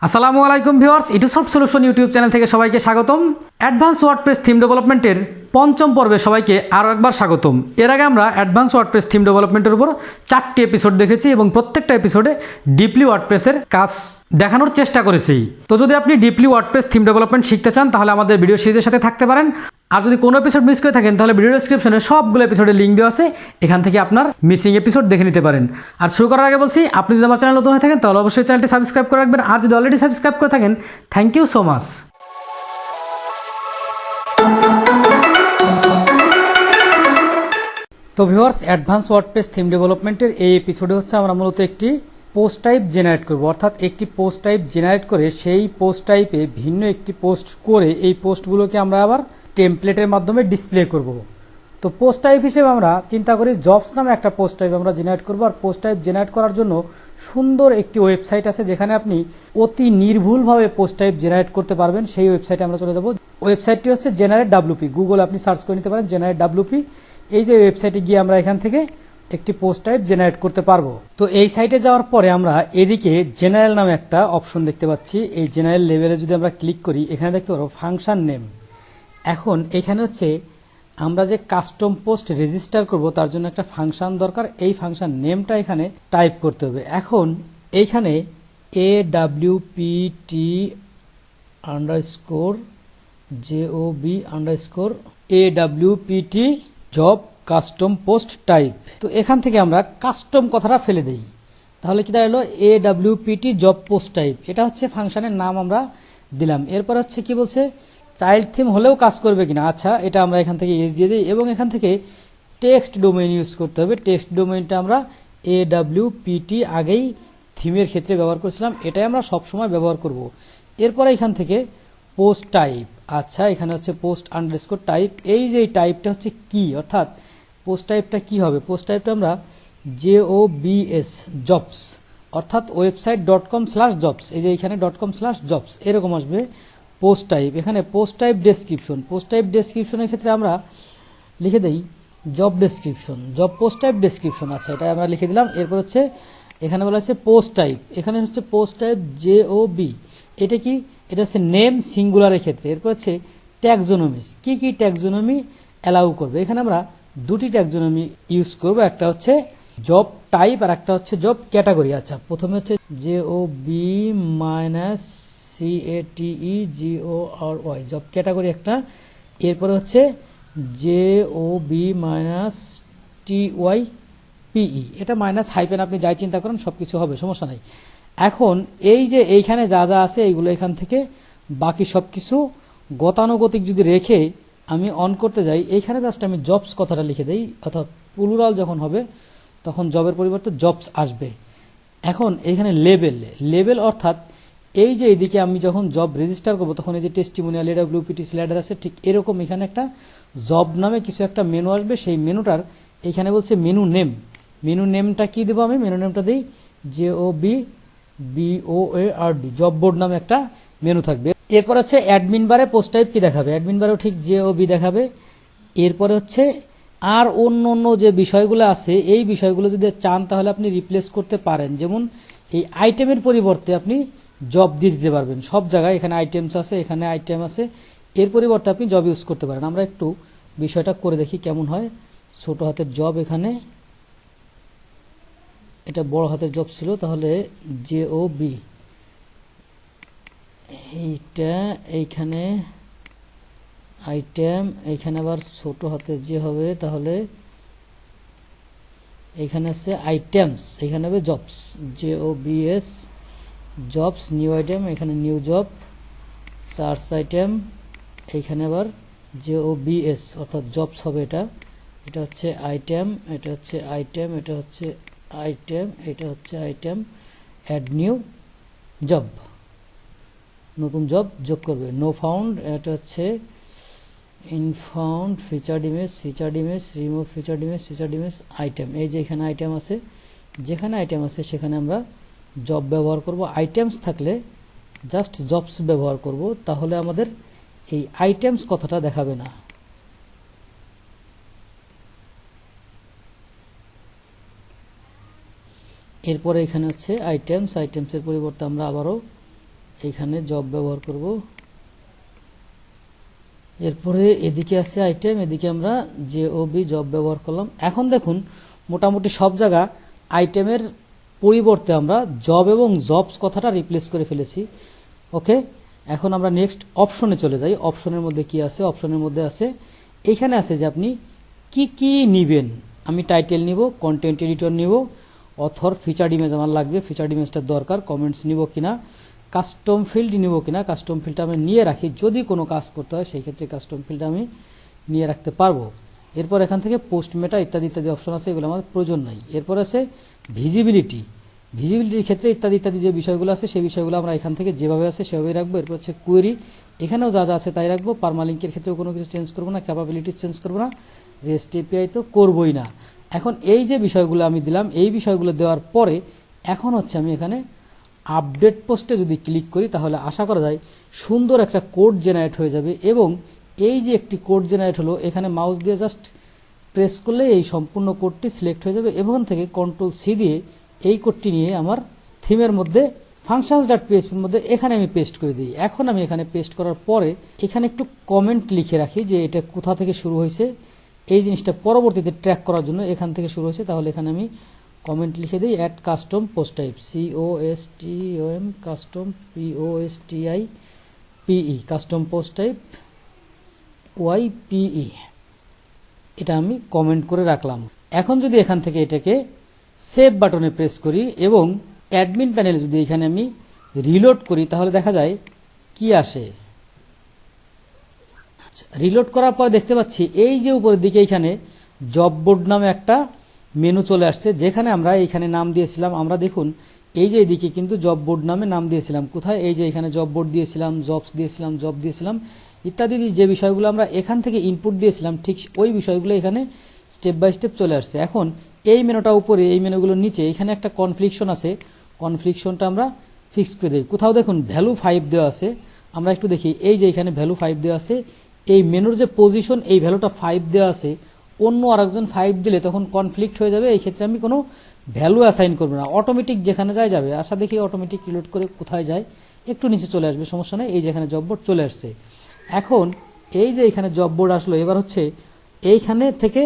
আসসালামু আলাইকুম viewers, ইটুসফট solution YouTube channel থেকে সবাইকে স্বাগতম। অ্যাডভান্স ওয়ার্ডপ্রেস থিম ডেভেলপমেন্টের পঞ্চম পর্বে সবাইকে আরও একবার স্বাগতম। এর আগে আমরা অ্যাডভান্স ওয়ার্ডপ্রেস থিম ডেভেলপমেন্টের উপর 4টি এপিসোড দেখেছি এবং প্রত্যেকটা এপিসোডে ডিপলি ওয়ার্ডপ্রেসের কাজ দেখানোর চেষ্টা করেছি। তো যদি আপনি ডিপলি ওয়ার্ডপ্রেস থিম ডেভেলপমেন্ট শিখতে চান তাহলে আমাদের ভিডিও সিরিজের সাথে থাকতে পারেন। আর যদি কোনো এপিসোড মিস করে থাকেন তাহলে ভিডিও ডেসক্রিপশনে সবগুলো এপিসোডের লিঙ্ক দেওয়া আছে, এখান থেকে আপনার মিসিং এপিসোড দেখে নিতে পারেন। আর শুরু করার আগে বলছি, আপনি যদি আমার চ্যানেল নতুন হয়ে থাকেন তাহলে অবশ্যই চ্যানেলটি সাবস্ক্রাইব করে রাখবেন। আর যদি অলরেডি সাবস্ক্রাইব করে থাকেন, থ্যাংক ইউ সো মাচ। তো ভিউয়ার্স, অ্যাডভান্স ওয়ার্ডপ্রেস থিম ডেভেলপমেন্টের এই এপিসোডে হচ্ছে আমরা মূলত একটি পোস্ট টাইপ জেনারেট করব, অর্থাৎ একটি পোস্ট টাইপ জেনারেট করে সেই পোস্ট টাইপে ভিন্ন একটি পোস্ট করে এই পোস্টগুলোকে আমরা আবার টেমপ্লেটের মাধ্যমে ডিসপ্লে করব। তো পোস্ট টাইপ হিসেবে আমরা চিন্তা করি জবস নামে একটা পোস্ট টাইপ আমরা জেনারেট করব। আর পোস্ট টাইপ জেনারেট করার জন্য সুন্দর একটি ওয়েবসাইট আছে যেখানে আপনি অতি নির্ভুলভাবে পোস্ট টাইপ জেনারেট করতে পারবেন। সেই ওয়েবসাইটে আমরা চলে যাব। ওয়েবসাইটটি হচ্ছে জেনারেট ডাব্লিউপি। গুগল আপনি সার্চ করে নিতে পারেন জেনারেট ডাব্লিউপি। এই যে ওয়েবসাইটে গিয়ে আমরা এখান থেকে একটি পোস্ট টাইপ জেনারেট করতে পারবো। তো এই সাইটে যাওয়ার পরে আমরা এদিকে জেনারেল নামে একটা অপশন দেখতে পাচ্ছি। এই জেনারেল লেভেলে যদি আমরা ক্লিক করি, এখানে দেখতে পারবো ফাংশন নেম। এখন এখানে হচ্ছে আমরা যে কাস্টম পোস্ট রেজিস্টার করব তার জন্য একটা ফাংশন দরকার। এই ফাংশন নেমটা এখানে টাইপ করতে হবে। এখন এইখানে AWPT_JOB_AWPT job custom post type. তো এখান থেকে আমরা কাস্টম কথাটা ফেলে দেই, তাহলে কি দাঁড়ালো AWPT জব পোস্ট টাইপ। এটা হচ্ছে ফাংশনের নাম আমরা দিলাম। এরপর হচ্ছে কি বলছে, চাইল্ড থিম হলেও কাজ করবে কিনা। আচ্ছা, এটা আমরা এখান থেকে ইয়েস দিয়ে দিই এবং এখান থেকে টেক্সট ডোমেইন ইউজ করতে হবে। টেক্সট ডোমেইনটা আমরা AWPT আগেই থিমের ক্ষেত্রে ব্যবহার করেছিলাম, এটাই আমরা সবসময় ব্যবহার করব। এরপরে এখান থেকে পোস্ট টাইপ। আচ্ছা, এখানে হচ্ছে পোস্ট আন্ডারস্কোর টাইপ। এই যে টাইপটা হচ্ছে কি, অর্থাৎ পোস্ট টাইপটা কি হবে। পোস্ট টাইপটা আমরা JOBS জবস, অর্থাৎ website.com/jobs। এই যে এখানে .com/jobs এরকম আসবে পোস্ট টাইপ। এখানে post type description. Post type ডেসক্রিপশনের ক্ষেত্রে আমরা লিখে দেই job description, job post type description. আচ্ছা, এটা আমরা লিখে দিলাম। এরপর হচ্ছে এখানে বলা হচ্ছে পোস্ট টাইপ। এখানে হচ্ছে পোস্ট টাইপ JOB। এটা কি, এটা হচ্ছে নেম সিঙ্গুলারের ক্ষেত্রে। এরপর হচ্ছে ট্যাক্সোনমিস, কি কি ট্যাক্সোনমি অ্যালাউ করবে। এখানে আমরা দুটি ট্যাক্সোনমি ইউজ করব, একটা হচ্ছে জব টাইপ আর একটা হচ্ছে জব ক্যাটাগরি। আচ্ছা, প্রথমে হচ্ছে JOB-CATEGORY জব ক্যাটাগরি একটা। এরপরে হচ্ছে JOB-TYPE, এটা মাইনাস হাইপেন আপনি যাই চিন্তা করেন সব কিছু হবে, সমস্যা নাই। এখন এই যে এইখানে যা যা আছে এইগুলো এখান থেকে বাকি সব কিছু গতানুগতিক যদি রেখে আমি অন করতে যাই, এইখানে জাস্ট আমি জবস কথাটা লিখে দেই, অর্থাৎ প্লুরাল যখন হবে তখন জবের পরিবর্তে জবস আসবে। এখন এইখানে লেবেল অর্থাৎ এই যে এইদিকে আমি যখন জব রেজিস্টার করবো তখন এই যে টেস্টিমোনিয়াল AWPT স্লাইডার আছে, ঠিক এরকম এখানে একটা জব নামে কিছু একটা মেনু আসবে। সেই মেনুটার এইখানে বলছে মেনু নেম। মেনু নেমটা কি দেবো আমি, মেনু নেমটা দিই JOBBOARD জব বোর্ড নামে একটা মেনু থাকবে। এরপর হচ্ছে অ্যাডমিন বারে পোস্ট টাইপ কি দেখাবে, অ্যাডমিন বারেও ঠিক JOB দেখাবে। এরপরে হচ্ছে আর অন্য যে বিষয়গুলো আছে এই বিষয়গুলো যদি চান তাহলে আপনি রিপ্লেস করতে পারেন। যেমন এই আইটেমের পরিবর্তে আপনি জব দিয়ে দিতে পারবেন। সব জায়গায় এখানে আইটেমস আছে, এখানে আইটেম আছে, এর পরিবর্তে আপনি জব ইউজ করতে পারেন। আমরা একটু বিষয়টা করে দেখি কেমন হয়। ছোট হাতের জব, এখানে এটা বড় হাতের জব ছিল, তাহলে JOB এইটা, এইখানে আইটেম, এইখানে আবার ছোট হাতের যে হবে, তাহলে এখানে আছে আইটেমস, এখানে হবে jobs JOBS jobs. New item, এখানে নিউ জব। সার্চ আইটেম, এইখানে আবার JOBS অর্থাৎ জবস হবে। এটা হচ্ছে আইটেম, এটা হচ্ছে আইটেম, এটা হচ্ছে আইটেম, এটা হচ্ছে আইটেম। অ্যাড নিউ জব, নতুন জব যোগ করবে। নো ফাউন্ড, এটা হচ্ছে ইনফাউন্ড। Featured image, remove featured image, item. এই যে এখানে আইটেম আছে, যেখানে আইটেম আছে সেখানে আমরা জব ব্যবহার করব। আইটেমস থাকলে জাস্ট জবস ব্যবহার করব, তাহলে আমাদের এই আইটেমস কথাটা দেখাবে না। এরপরে এখানে হচ্ছে আইটেমস, আইটেমসের পরিবর্তে আমরা আবারও এখানে জব ব্যবহার করব। এরপরে এদিকে আছে আইটেম, এদিকে আমরা জব জব ব্যবহার করলাম। এখন দেখুন মোটামুটি সব জায়গা আইটেমের পরিবর্তে আমরা জব এবং জবস কথাটা রিপ্লেস করে ফেলেছি। ওকে, এখন আমরা নেক্সট অপশনে চলে যাই। অপশনের মধ্যে কি আছে? অপশনের মধ্যে আছে, এখানে আছে যে আপনি কি কি নিবেন। আমি টাইটেল নিব, কন্টেন্ট এডিটর নিব, অথর, ফিচার্ড ইমেজ আমার লাগবে, ফিচার্ড ইমেজটার দরকার, কমেন্টস নিব কিনা, কাস্টম ফিল্ড নিব কিনা। কাস্টম ফিল্ডটা আমি নিয়ে রাখি, যদি কোনো কাজ করতে হয় সেই ক্ষেত্রে কাস্টম ফিল্ডটা আমি নিয়ে রাখতে পারবো। এরপর এখান থেকে পোস্ট মেটা ইত্যাদি ইত্যাদি অপশন আছে, এগুলো আমাদের প্রয়োজন নাই। এরপর আছে ভিজিবিলিটি। ভিজিবিলিটির ক্ষেত্রে ইত্যাদি ইত্যাদি যে বিষয়গুলো আছে সেই বিষয়গুলো আমরা এখান থেকে যেভাবে আছে সেভাবেই রাখবো। এরপর হচ্ছে কোয়েরি, এখানেও যা যা আছে তাই রাখবো। পারমালিঙ্কের ক্ষেত্রেও কোনো কিছু চেঞ্জ করবো না, ক্যাপাবিলিটিস চেঞ্জ করবো না, রেস্ট এপিআই তো করবোই না। এখন এই যে বিষয়গুলো আমি দিলাম, এই বিষয়গুলো দেওয়ার পরে এখন হচ্ছে আমি এখানে আপডেট পোস্টে যদি ক্লিক করি তাহলে আশা করা যায় সুন্দর একটা কোড জেনারেট হয়ে যাবে। এবং এই যে একটি কোড জেনারেট হলো, এখানে মাউস দিয়ে জাস্ট প্রেস করলে এই সম্পূর্ণ কোডটি সিলেক্ট হয়ে যাবে। এবং থেকে কন্ট্রোল সি দিয়ে এই কোডটি নিয়ে আমার থিমের মধ্যে functions.php-এর মধ্যে এখানে আমি পেস্ট করে দিই। এখন আমি এখানে পেস্ট করার পরে এখানে একটু কমেন্ট লিখে রাখি যে এটা কোথা থেকে শুরু হয়েছে, এই জিনিসটা পরবর্তীতে ট্র্যাক করার জন্য এখান থেকে শুরু হয়েছে। তাহলে এখানে আমি কমেন্ট লিখে দিই add custom post type, COSTOM custom POSTIPE custom post type YPE, এটা আমি কমেন্ট করে রাখলাম। এখন যদি এখান থেকে এটাকে সেভ বাটনে প্রেস করি এবং অ্যাডমিন প্যানেলে যদি এখানে আমি রিলোড করি তাহলে দেখা যায় কি আসে। রিলোড করার পর দেখতে পাচ্ছি এই যে উপরের দিকে এখানে জব বোর্ড নামে একটা মেনু চলে আসছে, যেখানে আমরা এইখানে নাম দিয়েছিলাম। আমরা দেখুন এই যে এদিকে কিন্তু জব বোর্ড নামে নাম দিয়েছিলাম। কোথায়? এই যে এখানে জব বোর্ড দিয়েছিলাম, জবস দিয়েছিলাম, জব দিয়েছিলাম ইত্যাদি। যে বিষয়গুলো আমরা এখান থেকে ইনপুট দিয়েছিলাম ঠিক ওই বিষয়গুলো এখানে স্টেপ বাই স্টেপ চলে আসছে। এখন এই মেনুটা উপরে, এই মেনুগুলোর নিচে এখানে একটা কনফ্লিকশন আছে, কনফ্লিকশনটা আমরা ফিক্স করে দিই। কোথাও দেখুন ভ্যালু 5 দেওয়া আছে, আমরা একটু দেখি এই যে এখানে ভ্যালু 5 দেওয়া আছে, এই মেনুর যে পজিশন এই ভ্যালুটা 5 দেওয়া আছে, অন্য আরেকজন 5 দিলে তখন কনফ্লিক্ট হয়ে যাবে। এই ক্ষেত্রে আমি কোনো ভ্যালু অ্যাসাইন করবো না, অটোমেটিক যেখানে যায় যাবে। আশা দেখি অটোমেটিক রিলোড করে কোথায় যায় একটু নিচে চলে আসবে, সমস্যা নেই। এই যে এখানে জব বোর্ড চলে আসছে। এখন এই যে এখানে জব বোর্ড আসলো, এবার হচ্ছে এইখানে থেকে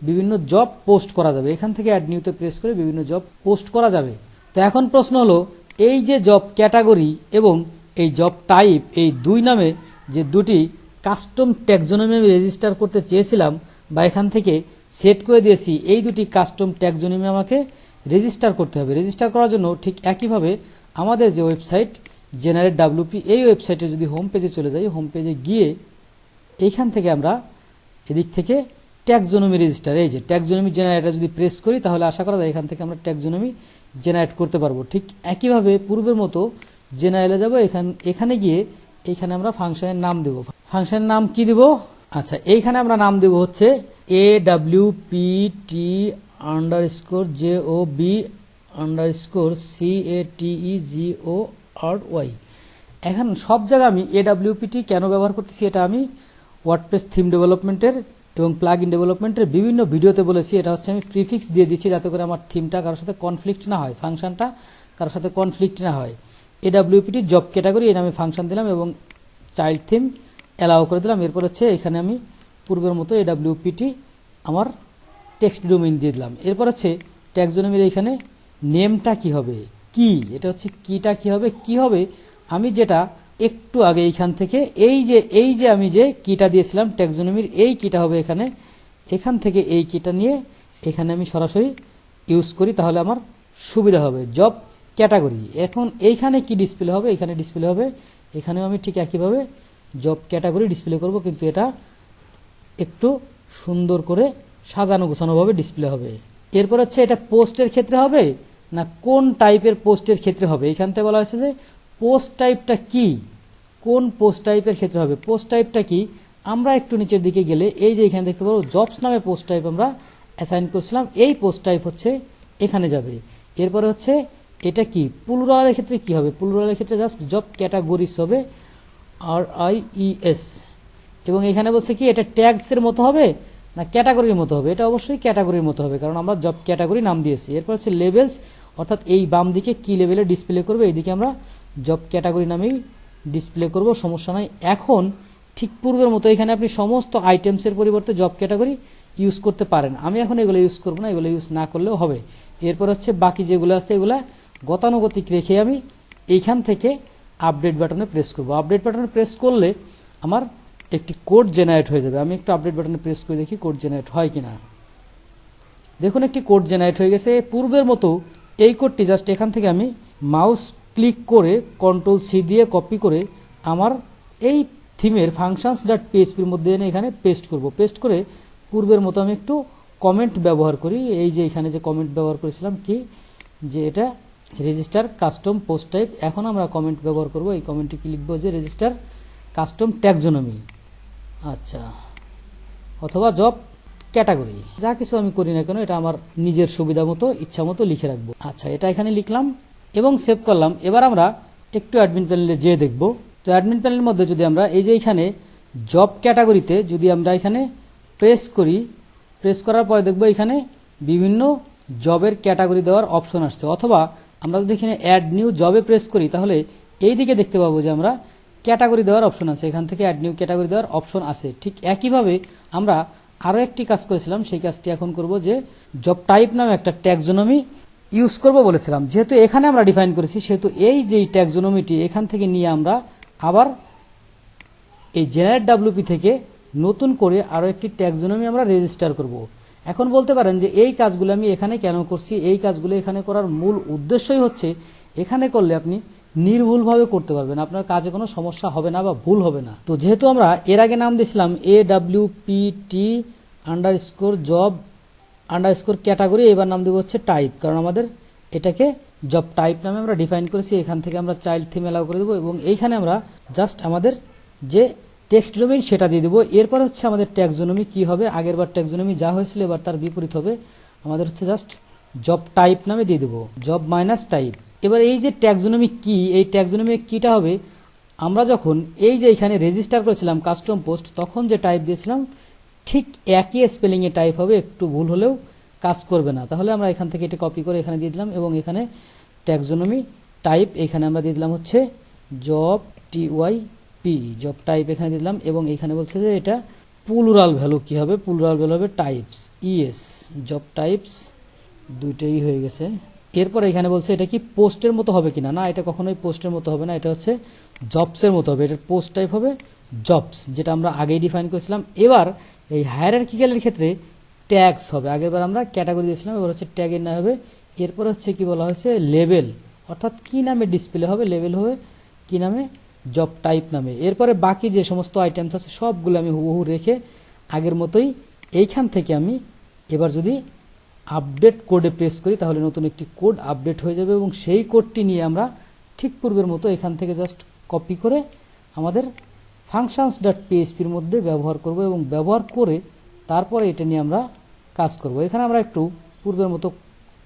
বিভিন্ন জব পোস্ট করা যাবে। এখান থেকে অ্যাড নিউতে প্রেস করে বিভিন্ন জব পোস্ট করা যাবে। তো এখন প্রশ্ন হলো, এই যে জব ক্যাটাগরি এবং এই জব টাইপ, এই দুই নামে যে দুটি কাস্টম ট্যাক্সোনমি আমি রেজিস্টার করতে চেয়েছিলাম বা এখান থেকে সেট করে দিয়েছি, এই দুটি কাস্টম ট্যাক্সোনমি আমাকে রেজিস্টার করতে হবে। রেজিস্টার করার জন্য ঠিক একইভাবে আমাদের যে ওয়েবসাইট জেনারেট WP, এই ওয়েবসাইটে যদি হোম পেজে চলে যাই, হোম পেজে গিয়ে এইখান থেকে আমরা এদিক থেকে ট্যাক্সোনমি রেজিস্টার, এই যে ট্যাক্সোনমি জেনারেটর যদি প্রেস করি তাহলে আশা করা যায় এখান থেকে আমরা ট্যাক্সোনমি জেনারেট করতে পারবো। ঠিক একইভাবে পূর্বের মতো জেনারেলে যাব, এখানে গিয়ে এইখানে আমরা ফাংশনের নাম দেব। ফাংশনের নাম কি দেব? আচ্ছা, এইখানে আমরা নাম দেব হচ্ছে AWPT_CATEGORY। এখন সব জায়গায় আমি AWPT কেন ব্যবহার করতেছি, এটা আমি ওয়ার্ডপ্রেস থিম ডেভেলপমেন্টের এবং প্লাগ ইন ডেভেলপমেন্টের বিভিন্ন ভিডিওতে বলেছি। এটা হচ্ছে আমি প্রিফিক্স দিয়ে দিচ্ছি যাতে করে আমার থিমটা কারোর সাথে কনফ্লিক্ট না হয়, ফাংশনটা কারোর সাথে কনফ্লিক্ট না হয়। AWPT জব ক্যাটাগরি এই নামে ফাংশন দিলাম এবং চাইল্ড থিম অ্যালাউ করে দিলাম। এরপর হচ্ছে এখানে আমি পূর্বের মতো AWPT আমার টেক্সট ডোমেইন দিয়ে দিলাম। এরপর হচ্ছে ট্যাক্সোনমির এখানে নেমটা কি হবে, কি, এটা হচ্ছে কিটা কি হবে, কি হবে আমি যেটা একটু আগে এইখান থেকে এই যে আমি যে কিটা দিয়েছিলাম ট্যাক্সোনমির, এই কিটা হবে এখানে। এখান থেকে এই কিটা নিয়ে এখানে আমি সরাসরি ইউজ করি, তাহলে আমার সুবিধা হবে। জব ক্যাটাগরি, এখন এইখানে কি ডিসপ্লে হবে, এখানে ডিসপ্লে হবে। এখানেও আমি ঠিক একইভাবে জব ক্যাটাগরি ডিসপ্লে করব, কিন্তু এটা একটু সুন্দর করে সাজানো গোছানোভাবে ডিসপ্লে হবে। এরপর হচ্ছে এটা পোস্টের ক্ষেত্রে হবে না কোন টাইপের পোস্টের ক্ষেত্রে হবে। এখান থেকে বলা হয়েছে যে পোস্ট টাইপটা কি, কোন পোস্ট টাইপের ক্ষেত্রে হবে। পোস্ট টাইপটা কি, আমরা একটু নিচের দিকে গেলে এই যে এখানে দেখতে পাবো জবস নামে পোস্ট টাইপ আমরা অ্যাসাইন করছিলাম, এই পোস্ট টাইপ হচ্ছে এখানে যাবে। এরপরে হচ্ছে এটা কি, প্লুরালের ক্ষেত্রে কি হবে, প্লুরালের ক্ষেত্রে জাস্ট জব ক্যাটাগরিজ হবে, RIES। এবং এখানে বলছে কি এটা ট্যাগসের মতো হবে না ক্যাটাগরির মতো হবে, এটা অবশ্যই ক্যাটাগরির মতো হবে কারণ আমরা জব ক্যাটাগরি নাম দিয়েছি। এরপর হচ্ছে লেভেলস অর্থাৎ এই বাম দিকে কি লেভেলে ডিসপ্লে করবে, এইদিকে আমরা জব ক্যাটাগরি নামেই ডিসপ্লে করব, সমস্যা নাই। এখন ঠিক পূর্বের মতো এখানে আপনি সমস্ত আইটেমসের পরিবর্তে জব ক্যাটাগরি ইউজ করতে পারেন। আমি এখন এগুলো ইউজ করব না, এগুলো ইউজ না করলেও হবে। এরপর হচ্ছে বাকি যেগুলো আছে এগুলো গতানুগতিক রেখে আমি এইখান থেকে আপডেট বাটনে প্রেস করব। আপডেট বাটনে প্রেস করলে আমার একটি কোড জেনারেট হয়ে যাবে। আমি একটু আপডেট বাটনে প্রেস করে দেখি কোড জেনারেট হয় কিনা। দেখুন একটি কোড জেনারেট হয়ে গেছে। পূর্বের মতো এই কোডটি জাস্ট এখান থেকে আমি মাউস ক্লিক করে Ctrl+C দিয়ে কপি করে আমার এই থিমের functions.php-র মধ্যে এনে এখানে পেস্ট করব। পেস্ট করে পূর্বের মতো আমি একটু কমেন্ট ব্যবহার করি। এই যে এখানে যে কমেন্ট ব্যবহার করেছিলাম কি, যে এটা রেজিস্টার কাস্টম পোস্ট টাইপ। এখন আমরা কমেন্ট ব্যবহার করব। এই কমেন্টটি কি লিখব, যে রেজিস্টার কাস্টম ট্যাক্সোনমি, আচ্ছা, অথবা জব ক্যাটাগরি, যা কিছু আমি করি না কেন এটা আমার নিজের সুবিধা মতো ইচ্ছা মতো লিখে রাখবো। আচ্ছা, এটা এখানে লিখলাম এবং সেভ করলাম। এবার আমরা একটু অ্যাডমিন প্যানেলে যেয়ে দেখব। তো অ্যাডমিন প্যানেলের মধ্যে যদি আমরা এই যে এখানে জব ক্যাটাগরিতে যদি আমরা এখানে প্রেস করি, প্রেস করার পরে দেখব এখানে বিভিন্ন জবের ক্যাটাগরি দেওয়ার অপশন আসছে। অথবা আমরা যদি এখানে অ্যাড নিউ জবে প্রেস করি তাহলে এই দিকে দেখতে পাবো যে আমরা ক্যাটাগরি দেওয়ার অপশন আছে, এখান থেকে অ্যাড নিউ ক্যাটাগরি দেওয়ার অপশন আছে। ঠিক একইভাবে আমরা আরও একটি কাজ করেছিলাম, সেই কাজটি এখন করব, যে জব টাইপ নামে একটা ট্যাক্সোনমি ইউজ করব বলেছিলাম। যেহেতু এখানে আমরা ডিফাইন করেছি সেহেতু এই যে ট্যাক্সোনমিটি এখান থেকে নিয়ে আমরা আবার এই জেনারেট ডাব্লিউপি থেকে নতুন করে আরও একটি ট্যাক্সোনমি আমরা রেজিস্টার করব। এখন বলতে পারেন যে এই কাজগুলো আমি এখানে কেন করছি। এই কাজগুলো এখানে করার মূল উদ্দেশ্যই হচ্ছে এখানে করলে আপনি নির্ভুলভাবে করতে পারবেন, আপনার কাজে কোনো সমস্যা হবে না বা ভুল হবে না। তো যেহেতু আমরা এর আগে নাম দিয়েছিলাম AWPT_job_ ক্যাটাগরি, এবার নাম দেবো হচ্ছে টাইপ, কারণ আমাদের এটাকে জব টাইপ নামে আমরা ডিফাইন করেছি। এখান থেকে আমরা চাইল্ড থিম অ্যালাউ করে দেবো এবং এইখানে আমরা জাস্ট আমাদের যে টেক্সট ডোমেইন সেটা দিয়ে দেবো। এরপর হচ্ছে আমাদের ট্যাক্সোনমি কি হবে, আগেরবার ট্যাক্সোনমি যা হয়েছিল এবার তার বিপরীত হবে। আমাদের হচ্ছে জাস্ট জব টাইপ নামে দিয়ে দেবো, জব মাইনাস টাইপ। এবার এই যে ট্যাক্সোনমি কি, এই ট্যাক্সোনমি কিটা হবে, আমরা যখন এই যে এখানে রেজিস্টার করেছিলাম কাস্টম পোস্ট তখন যে টাইপ দিয়েছিলাম ঠিক একই স্পেলিংয়ে টাইপ হবে, একটু ভুল হলেও কাজ করবে না। তাহলে আমরা এখান থেকে এটা কপি করে এখানে দিয়ে দিলাম এবং এখানে ট্যাক্সোনমি টাইপ এখানে আমরা দিয়ে দিলাম হচ্ছে জব TYP, জব টাইপ এখানে দিলাম এবং এখানে বলছে যে এটা প্লুরাল ভ্যালু কি হবে, প্লুরাল ভ্যালু হবে টাইপস, জব টাইপস, দুইটাই হয়ে গেছে। এরপর এখানে বলছে এটা কি পোস্টের মতো হবে কিনা, না এটা কখনোই পোস্টের মতো হবে না, এটা হচ্ছে জবসের মতো হবে। এটার পোস্ট টাইপ হবে জবস, যেটা আমরা আগেই ডিফাইন করেছিলাম। এবার এই হায়ারার্কিক্যালের ক্ষেত্রে ট্যাগস হবে, আগেরবার আমরা ক্যাটাগরি দিয়েছিলাম, এবার হচ্ছে ট্যাগের না হবে। এরপর হচ্ছে কি বলা হয়েছে লেভেল, অর্থাৎ কি নামে ডিসপ্লে হবে, লেভেল হবে কি নামে, জব টাইপ নামে। এরপরে বাকি যে সমস্ত আইটেমস আছে সবগুলো আমি হুবহু রেখে আগের মতোই এইখান থেকে আমি এবার যদি আপডেট কোডে প্রেস করি তাহলে নতুন একটি কোড আপডেট হয়ে যাবে এবং সেই কোডটি নিয়ে আমরা ঠিক পূর্বের মতো এখান থেকে জাস্ট কপি করে আমাদের functions.php-র মধ্যে ব্যবহার করব এবং ব্যবহার করে তারপরে এটা নিয়ে আমরা কাজ করব। এখানে আমরা একটু পূর্বের মতো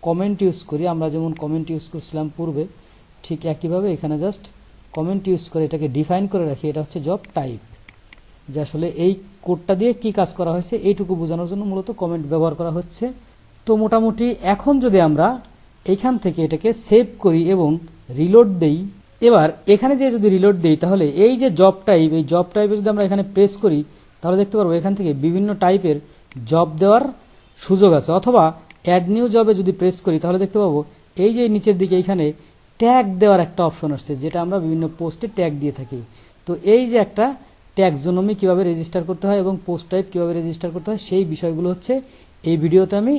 কমেন্ট ইউজ করি, আমরা যেমন কমেন্ট ইউজ করছিলাম পূর্বে ঠিক একইভাবে এখানে জাস্ট কমেন্ট ইউজ করে এটাকে ডিফাইন করে রাখি। এটা হচ্ছে জব টাইপ, যে আসলে এই কোডটা দিয়ে কি কাজ করা হয়েছে এইটুকু বোঝানোর জন্য মূলত কমেন্ট ব্যবহার করা হচ্ছে। তো মোটামুটি এখন যদি আমরা এইখান থেকে এটাকে সেভ করি এবং রিলোড দেই, এবার এখানে যে যদি রিলোড দেই তাহলে এই যে জব টাইপ, এই জব টাইপে যদি আমরা এখানে প্রেস করি তাহলে দেখতে পারবো এখান থেকে বিভিন্ন টাইপের জব দেওয়ার সুযোগ আছে। অথবা অ্যাড নিউ জবে যদি প্রেস করি তাহলে দেখতে পাবো এই যে নিচের দিকে এখানে ট্যাগ দেওয়ার একটা অপশন আসছে, যেটা আমরা বিভিন্ন পোস্টে ট্যাগ দিয়ে থাকি। তো এই যে একটা ট্যাক্সোনমি কিভাবে রেজিস্টার করতে হয় এবং পোস্ট টাইপ কিভাবে রেজিস্টার করতে হয় সেই বিষয়গুলো হচ্ছে এই ভিডিওতে আমি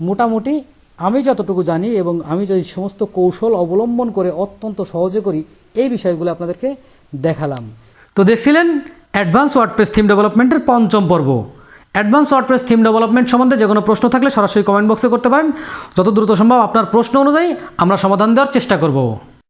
মোটামুটি আমি যতটুকু জানি এবং আমি যে সমস্ত কৌশল অবলম্বন করে অত্যন্ত সহজে করি এই বিষয়গুলো আপনাদেরকে দেখালাম। তো দেখছিলেন অ্যাডভান্স ওয়ার্ডপ্রেস থিম ডেভেলপমেন্টের পঞ্চম পর্ব। অ্যাডভান্স ওয়ার্ডপ্রেস থিম ডেভেলপমেন্ট সম্বন্ধে যে কোনো প্রশ্ন থাকলে সরাসরি কমেন্ট বক্সে করতে পারেন। যত দ্রুত সম্ভব আপনার প্রশ্ন অনুযায়ী আমরা সমাধান দেওয়ার চেষ্টা করব।